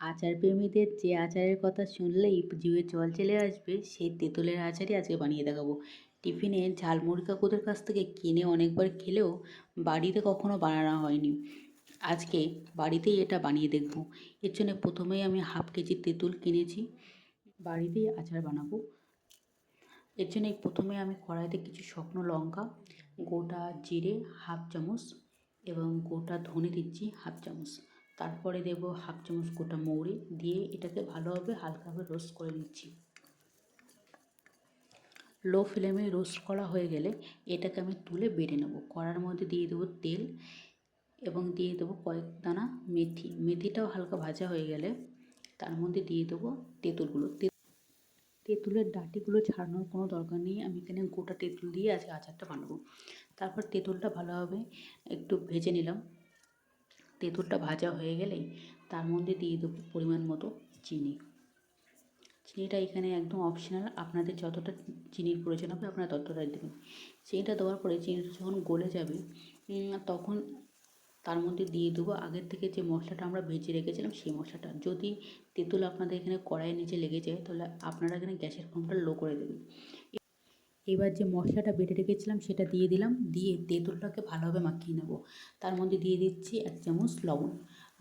আচার প্রেমীদের যে আচারের কথা শুনলেই জিভে জল চলে আসবে সেই তেঁতুলের আচারই আজকে বানিয়ে দেখাবো। টিফিনে ঝালমুড়ি কাকুদের কাছ থেকে কিনে অনেকবার খেলেও বাড়িতে কখনো বানানো হয়নি। আজকে বাড়িতেই এটা বানিয়ে দেখব। এর জন্য প্রথমেই আমি হাফ কেজি তেঁতুল কিনেছি, বাড়িতেই আচার বানাবো। এর জন্য প্রথমে আমি কড়াইতে কিছু শুকনো লঙ্কা, গোটা জিরে হাফ চামচ এবং গোটা ধনে দিচ্ছি হাফ চামচ। তারপরে দেব হাফ চামচ গোটা মৌরি দিয়ে এটাকে ভালোভাবে হালকাভাবে রোস্ট করে নিচ্ছি। লো ফ্লেমে রোস্ট করা হয়ে গেলে এটাকে আমি তুলে বেড়ে নেব। কড়ার মধ্যে দিয়ে দেবো তেল এবং দিয়ে দেবো কয়েক দানা মেথি। মেথিটাও হালকা ভাজা হয়ে গেলে তার মধ্যে দিয়ে দেবো তেঁতুলগুলো। তেঁতুলের ডাঁটিগুলো ছাড়ানোর কোনো দরকার নেই, আমি এখানে গোটা তেঁতুল দিয়ে আজকে আচারটা বানাবো। তারপর তেঁতুলটা ভালোভাবে একটু ভেজে নিলাম। তেঁতুলটা ভাজা হয়ে গেলেই তার মধ্যে দিয়ে দেবো পরিমাণ মতো চিনি। চিনিটা এখানে একদম অপশনাল, আপনাদের যতটা চিনির প্রয়োজন হবে আপনারা ততটাই দেবেন। চিনিটা দেওয়ার পরে চিনিটা যখন গলে যাবে তখন তার মধ্যে দিয়ে দেবো আগের থেকে যে মশলাটা আমরা ভেজে রেখেছিলাম সেই মশলাটা। যদি তেঁতুল আপনাদের এখানে কড়াইয়ের নিচে লেগে যায় তাহলে আপনারা এখানে গ্যাসের ফ্লেমটা লো করে দেবেন। এবার যে মশলাটা বেটে রেখেছিলাম সেটা দিয়ে দিলাম, দিয়ে তেঁতুলটাকে ভালোভাবে মাখিয়ে নেব। তার মধ্যে দিয়ে দিচ্ছি 1 চামচ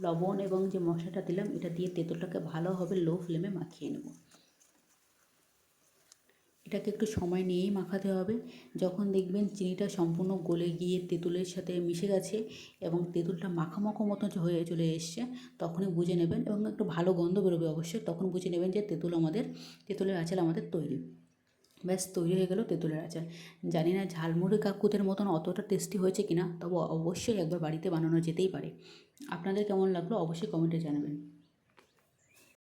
লবণ এবং যে মশলাটা দিলাম এটা দিয়ে তেঁতুলটাকে ভালোভাবে লো ফ্লেমে মাখিয়ে নেব। এটাকে একটু সময় নিয়েই মাখাতে হবে। যখন দেখবেন চিনিটা সম্পূর্ণ গলে গিয়ে তেঁতুলের সাথে মিশে গেছে এবং তেঁতুলটা মাখো মতো হয়ে চলে এসছে, তখনই বুঝে নেবেন এবং একটু ভালো গন্ধ বেরোবে অবশ্যই, তখন বুঝে নেবেন যে তেঁতুলের আচার আমাদের তৈরি। ব্যাস তৈরি হয়ে গেল তেঁতুলের আচার। জানি না ঝালমুড়ি কাকুদের মতন অতটা টেস্টি হয়েছে কিনা, তবে অবশ্যই একবার বাড়িতে বানানো যেতেই পারে। আপনাদের কেমন লাগলো অবশ্যই কমেন্টে জানাবেন।